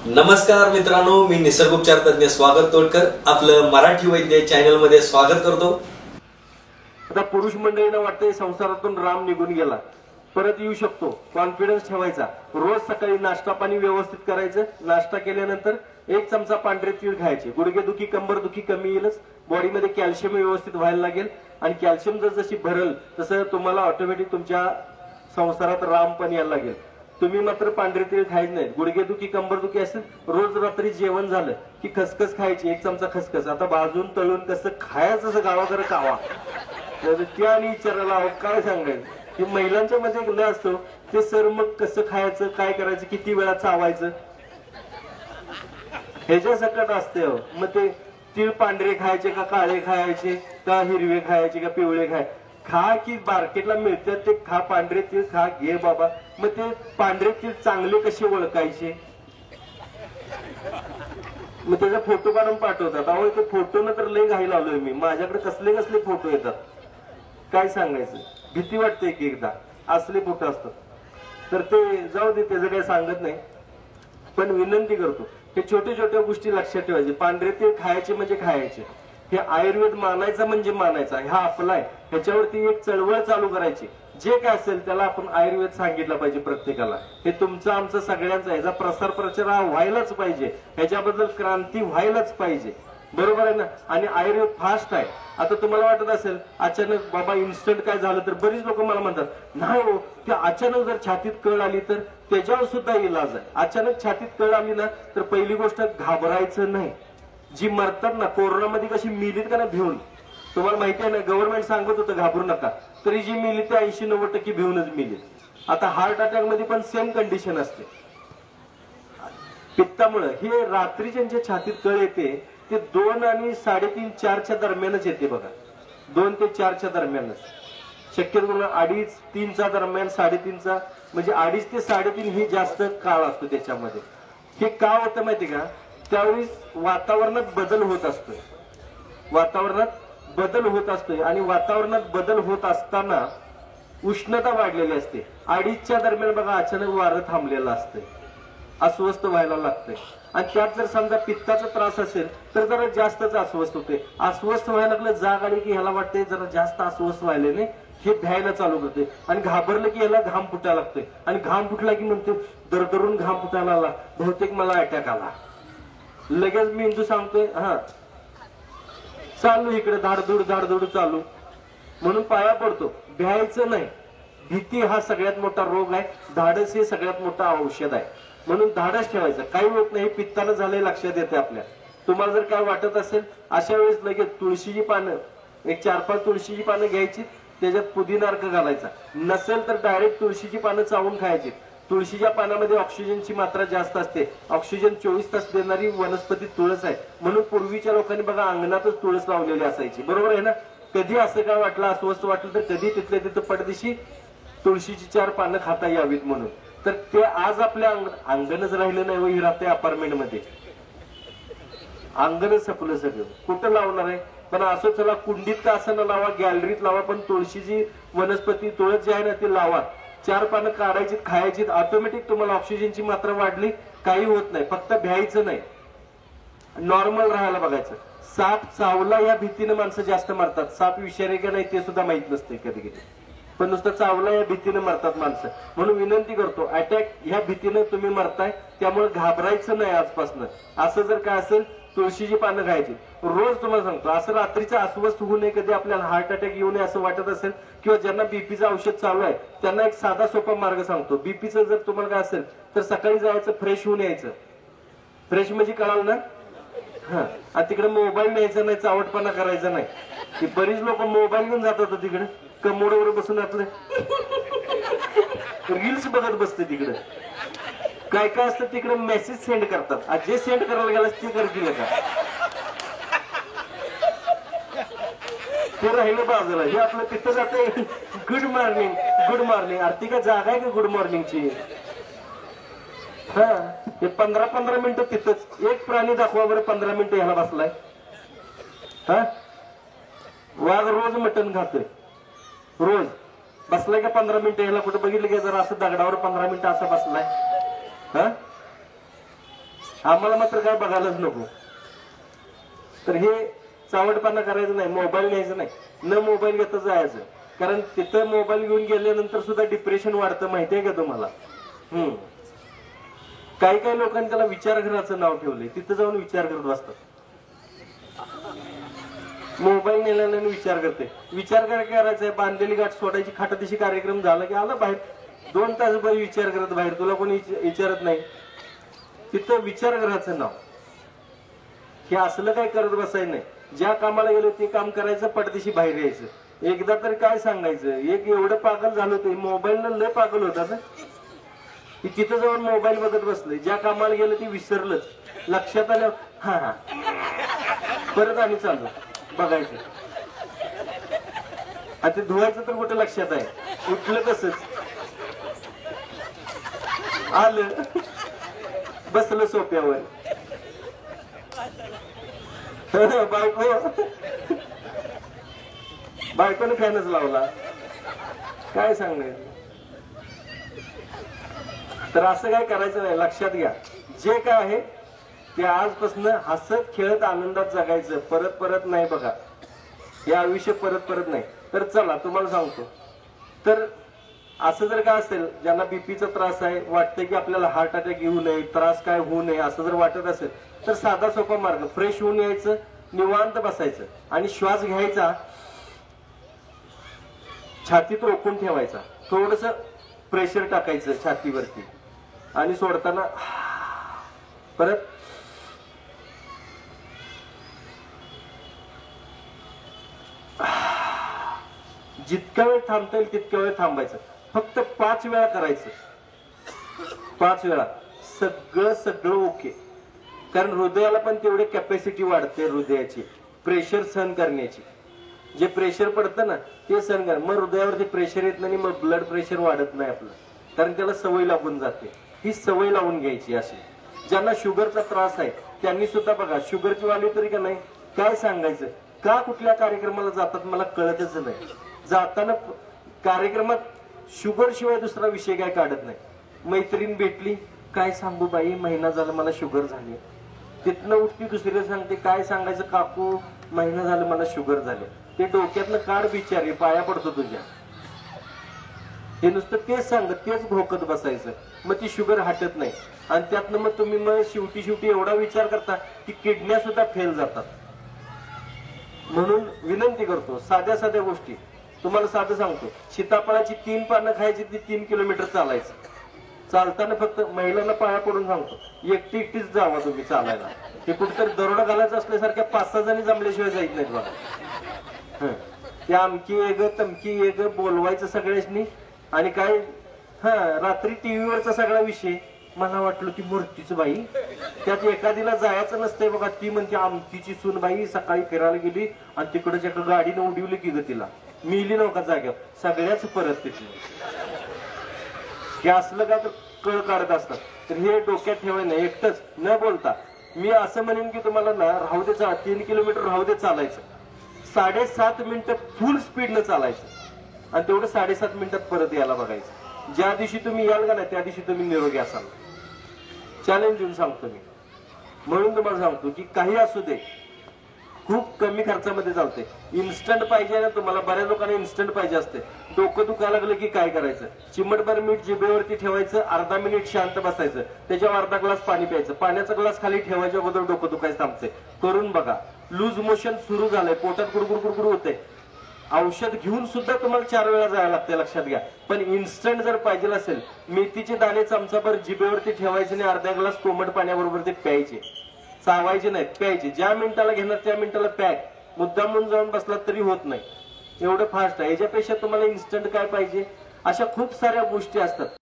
नमस्कार मित्रांनो, मी निसर्गोपचार तज्ञ स्वागत तोडकर आपलं मराठी वैद्य चॅनल मध्ये स्वागत करतो। आता पुरुष मंडळींना वाटतंय संसारातून राम निघून गेला, परत येऊ शकतो, कॉन्फिडन्स ठेवायचा। रोज सकाळी नाश्ता पाणी व्यवस्थित करायचं, नाश्ता केल्यानंतर 1 चमचा पांढरे तीळ खायचे। गुडघेदुखी कंबरदुखी कमी येईलच, बॉडीमध्ये कॅल्शियम व्यवस्थित व्हायला लागेल आणि कॅल्शियम जशी भरल तसं तुम्हाला ऑटोमॅटिक तुमच्या संसारात राम पण यायला लागेल। तुम्ही मात्र पांढरे तीळ खायचे नाहीत। गुडघेदुखी कंबरदुखी असेल, रोज रात्री जेवण झालं की खसखस खायची, 1 चमचा खसखस। आता भाजून तळून कसं खायचं असं गावाकडे खावा, त्या आणि विचारायला काय सांगायचं की महिलांच्या मध्ये एक लय असतो ते सर मग कसं खायचं, काय करायचं, किती वेळा चावायचं, ह्याच्या सकट असते। मग ते तीळ पांढरे खायचे का काळे खायचे का हिरवे खायचे का पिवळे खायचे, खा की मार्केटला मिळतात ते खा, पांढरे तीळ खा, घे बाबा। मग ते पांढरे तीळ चांगले कसे ओळखायचे, मग त्याचा फोटो काढून पाठवतात। अहो ते फोटो न तर लय घाई लावलोय मी, माझ्याकडे कसले कसले फोटो येतात काय सांगायचं, भीती वाटते की एकदा असले फोटो असतात। तर ते जाऊ दे, त्याचं काही सांगत नाही, पण विनंती करतो हे छोट्या छोट्या गोष्टी लक्षात ठेवायचे। पांढरे तीळ खायचे म्हणजे खायचे, हे आयुर्वेद मानायचा म्हणजे मानायचा, हा आपला आहे। ह्याच्यावरती एक चळवळ चालू करायची, जे काय असेल त्याला आपण आयुर्वेद सांगितलं पाहिजे प्रत्येकाला। हे तुमचं आमचं सगळ्यांचं, ह्याचा प्रसार प्रचार व्हायलाच पाहिजे, ह्याच्याबद्दल क्रांती व्हायलाच पाहिजे, बरोबर आहे ना। आणि आयुर्वेद फास्ट आहे। आता तुम्हाला वाटत असेल अचानक बाबा इन्स्टंट काय झालं, तर बरीच लोक मला म्हणतात नाही हो, ते अचानक जर छातीत कळ आली तर त्याच्यावर सुद्धा इलाज आहे। अचानक छातीत कळ आली ना तर पहिली गोष्ट घाबरायचं नाही। जी मरतात ना कोरोनामध्ये कशी मिलीत का ना भिवून, तुम्हाला माहिती आहे ना, गव्हर्नमेंट सांगत होतं घाबरू नका, तरी जी मिली ते 80-90% भिवूनच मिलीत। आता हार्ट अटॅक मध्ये पण सेम कंडिशन असते पित्तामुळे। हे रात्री ज्यांच्या छातीत कळ येते ते 2 आणि 3:30 4च्या दरम्यानच येते बघा, 2 ते 4च्या दरम्यानच, शक्यतो 2:30-3च्या दरम्यान, 3:30चा म्हणजे 2:30 ते 3:30 ही जास्त काळ असतो त्याच्यामध्ये। हे का होतं माहिती का, त्यावेळी वातावरणात बदल होत असतोय, वातावरणात बदल होत असतोय आणि वातावरणात बदल होत असताना उष्णता वाढलेली असते। 2:30च्या दरम्यान बघा अचानक वारं थांबलेलं असतंय, अस्वस्थ व्हायला लागतंय। आणि त्यात जर समजा पित्ताचा त्रास असेल तर जरा जास्तच अस्वस्थ होते। अस्वस्थ व्हायला लागलं, जाग आली की ह्याला वाटते जरा जास्त अस्वस्थ व्हायला नाही, हे भ्यायला चालू करते आणि घाबरलं की ह्याला घाम फुटायला लागतोय आणि घाम फुटला की म्हणते दरदरून घाम फुटायला आला, बहुतेक मला अटॅक आला। लगेच मेंदू सांगतोय हा चालू इकडे धाडधूड चालू, म्हणून पाया पडतो, भ्यायचं नाही। भीती हा सगळ्यात मोठा रोग आहे, धाडस हे सगळ्यात मोठा औषध आहे, म्हणून धाडस ठेवायचं। काही होत नाही, पित्तानं झालंय लक्षात येते आपल्या। तुम्हाला जर काय वाटत असेल अशा वेळेस लगेच तुळशीची पानं, एक 4-5 तुळशीची पानं घ्यायची, त्याच्यात पुदिना अर्क घालायचा, नसेल तर डायरेक्ट तुळशीची पानं चावून खायची। तुळशीच्या पानामध्ये ऑक्सिजनची मात्रा जास्त असते, ऑक्सिजन 24 तास देणारी वनस्पती तुळस आहे, म्हणून पूर्वीच्या लोकांनी बघा अंगणातच तुळस लावलेली असायची, बरोबर आहे ना। कधी असं काय वाटलं, अस्वस्थ वाटलं तर कधी तिथल्या तिथं पडदिशी तुळशीची 4 पानं खाता यावीत म्हणून। तर ते आज आपल्या अंगणच राहिलं नाही, ही राहते अपार्टमेंट मध्ये, अंगणच सपलं सगळं, कुठं लावणार आहे। पण असं चला कुंडीत का असं न लावा, गॅलरीत लावा, पण तुळशीची वनस्पती तुळस जी आहे ना ती लावा। 4 पानं काढायची खायची, ऑटोमॅटिक तुम्हाला ऑक्सिजनची मात्रा वाढली, काही होत नाही। फक्त भ्यायचं नाही, नॉर्मल राहायला बघायचं। साप चावला या भीतीने माणसं जास्त मरतात, साप विषारी का नाही ते सुद्धा माहित नसते कधी कधी, पण नुसतं चावला या भीतीने मरतात माणसं। म्हणून विनंती करतो, अटॅक ह्या भीतीने तुम्ही मरताय, त्यामुळे घाबरायचं नाही आजपासून। असं जर काय असेल तुळशीची पानं खायची रोज, तुम्हाला सांगतो। असं रात्रीचं अस्वस्थ होऊ नये, कधी आपल्याला हार्ट अटॅक येऊ नये असं वाटत असेल, किंवा ज्यांना बीपीचं औषध चालू आहे त्यांना एक साधा सोपा मार्ग सांगतो। बीपीचं जर तुम्हाला काय असेल तर सकाळी जायचं, फ्रेश होऊन यायचं, फ्रेश म्हणजे कळाल ना, हा। आणि तिकडे मोबाईल न्यायचा नाही, चावटपणा करायचा नाही। की बरीच लोक मोबाईल घेऊन जातात तिकडे, कमोडवर बसून आपलं रील्स बघत बसते तिकडे। काय काय असतं तिकडे, मेसेज सेंड करतात, जे सेंड करायला गेला ते करतील का, ते राहिलं बाजूला। हे आपलं तिथं जाते, गुड मॉर्निंग गुड मॉर्निंग, आरती का जागा आहे का गुड मॉर्निंगची, हा। हे 15-15 मिनिटं तिथंच, एक प्राणी दाखवा बरं 15 मिनिटं ह्याला बसलाय, हा। वाघ रोज मटण खातोय, रोज बसलाय का 15 मिनिटं ह्याला कुठं बघितलं की जरा असं दगडावर 15 मिनिटं असं बसलाय, हा। आम्हाला मात्र काय बघायलाच नको. तर हे चावटपणा करायचं नाही, मोबाईल न्यायचं नाही, न मोबाईल घेता जायचं. कारण तिथं मोबाईल घेऊन गेल्यानंतर सुद्धा डिप्रेशन वाढतं, माहितीये का तुम्हाला? काही काही लोकांनी त्याला विचारघराचं नाव ठेवलंय, तिथं जाऊन विचार करत बसतात. मोबाईल नेल्याने विचार करते. विचार काय करायचंय? बांधलेली गाठ सोडायची, खाटादिशी कार्यक्रम झाला की आला बाहेर, 2 तास विचार करत बाहेर, तुला कोणी विचारत नाही. तिथं विचारघराचं नाव. हे असलं काय करत बसायचं नाही. ज्या कामाला गेलो ते काम करायचं, पडदिशी बाहेर यायचं. एकदा तरी काय सांगायचं, एक एवढं पागल झालं होतं, मोबाईलनं लय पागल होता ना, की तिथं जाऊन मोबाईल बघत बसले. ज्या कामाला गेलं ते विसरलंच. लक्षात आलं हा परत आम्ही चाललो बघायचं. आणि ते धुवायचं तर कुठं लक्षात आहे, उठलं तसंच आलं, बसलं सोप्यावर. बायकोने फॅनच लावला. काय सांगायचं? तर असं काय करायचं नाही. लक्षात घ्या, जे काय आहे ते आजपासून हसत खेळत आनंदात जगायचं. परत परत नाही बघा, हे आयुष्य परत परत नाही. तर चला तुम्हाला सांगतो. तर असं जर काय असेल, ज्यांना बीपीचा त्रास आहे, वाटतं की आपल्याला हार्ट अटॅक येऊ नये, त्रास काय होऊ नये, असं जर वाटत असेल तर साधा सोपा मार्ग, फ्रेश होऊन यायचं, निवांत बसायचं आणि श्वास घ्यायचा, छातीत रोखून ठेवायचा, थोडस प्रेशर टाकायचं छातीवरती आणि सोडताना परत जितका वेळ थांबता येईल तितका वेळ थांबायचं. फक्त 5 वेळा करायचं, 5 वेळा. सगळं सगळं ओके. कारण हृदयाला पण तेवढी कॅपॅसिटी वाढते, हृदयाची प्रेशर सहन करण्याची. जे प्रेशर पडतं ना ते सहन कर. मग हृदयावरती प्रेशर येत नाही, मग ब्लड प्रेशर वाढत नाही आपलं, कारण त्याला सवय लागून जाते. ही सवय लावून घ्यायची. अशी ज्यांना शुगरचा त्रास आहे त्यांनी सुद्धा बघा, शुगरची वाली तरी का नाही, काय सांगायचं, का कुठल्या कार्यक्रमाला जातात मला कळतच नाही. जाताना कार्यक्रमात शुगर शिवाय दुसरा विषय काय काढत नाही. मैत्रीण भेटली, काय सांगू बाई, महिना झाला मला शुगर झाली. तिथनं उठती दुसरीला सांगते, काय सांगायचं काकू, महिना झाला मला शुगर झाले. ते डोक्यातलं काढ बिचारी, पाया पडतो तुझ्या. हे नुसतं तेच सांगत, तेच भोकत बसायचं. मग ती शुगर हटत नाही. आणि त्यातनं मग तुम्ही मग शेवटी एवढा विचार करता की किडन्या सुद्धा फेल जातात. म्हणून विनंती करतो, साध्या साध्या गोष्टी तुम्हाला साधं सांगतो. सीताफळाची 3 पानं खायची, ती 3 किलोमीटर चालायचं. चालताना फक्त महिलांना पाया पडून सांगतो, एकटीच जावा तुम्ही चालायला. ते कुठेतरी दरोडा घालायचं असल्यासारख्या 5-6 जणी जमल्याशिवाय जायच नाहीत बघा. ते आमकी एक तमकी एक बोलवायचं सगळ्यांनी. आणि काय रात्री टीव्हीवरचा सगळा विषय, मला वाटलं की मूर्तीच बाई, त्यात एखादीला जायचं नसतंय बघा. ती म्हणते आमकीची सून बाई सकाळी फिरायला गेली आणि तिकडच्या एका गाडीनं उडवली की ग तिला, मिली नव्हता जाग्यावर, सगळ्याच परत तिथली. हे असलं का तर कळ काढत असतात. तर हे डोक्यात ठेवायचं नाही. एकटंच न बोलता मी असं म्हणेन की तुम्हाला ना राहू दे, 3 किलोमीटर राहू दे चालायचं. 7.5 मिनिटं फुल स्पीडनं चालायचं आणि तेवढं 7.5 मिनिटात परत यायला बघायचं. ज्या दिवशी तुम्ही याल का नाही त्या दिवशी तुम्ही निरोगी असाल. चॅलेंज देऊन सांगतो मी. म्हणून तुम्हाला सांगतो की काही असू दे, खूप कमी खर्चामध्ये चालते. इन्स्टंट पाहिजे ना तुम्हाला, बऱ्याच लोकांना इन्स्टंट पाहिजे असते. डोकं दुखायला लागलं की काय करायचं, चिमटभर मीठ जिभेवरती ठेवायचं, अर्धा मिनिट शांत बसायचं, त्याच्यावर अर्धा ग्लास पाणी प्यायचं. पाण्याचा ग्लास खाली ठेवायच्या अगोदर डोकं दुखायचं थांबते. करून बघा. लूज मोशन सुरू झालंय, पोटात गुरगुर होते, औषध घेऊन सुद्धा तुम्हाला 4 वेळा जायला लागते, लक्षात घ्या. पण इन्स्टंट जर पाहिजे असेल, मेथीचे दाणे चमचाभर जिभेवरती ठेवायचे आणि अर्धा ग्लास कोमट पाण्याबरोबर ते प्यायचे. चावायचे नाहीत, प्यायचे. ज्या मिनिटाला घेणार त्या मिनिटाला पॅक. मुद्दामून जाऊन बसला तरी होत नाही, एवढं फास्ट आहे. याच्यापेक्षा तुम्हाला इन्स्टंट काय पाहिजे, अशा खूप साऱ्या गोष्टी असतात.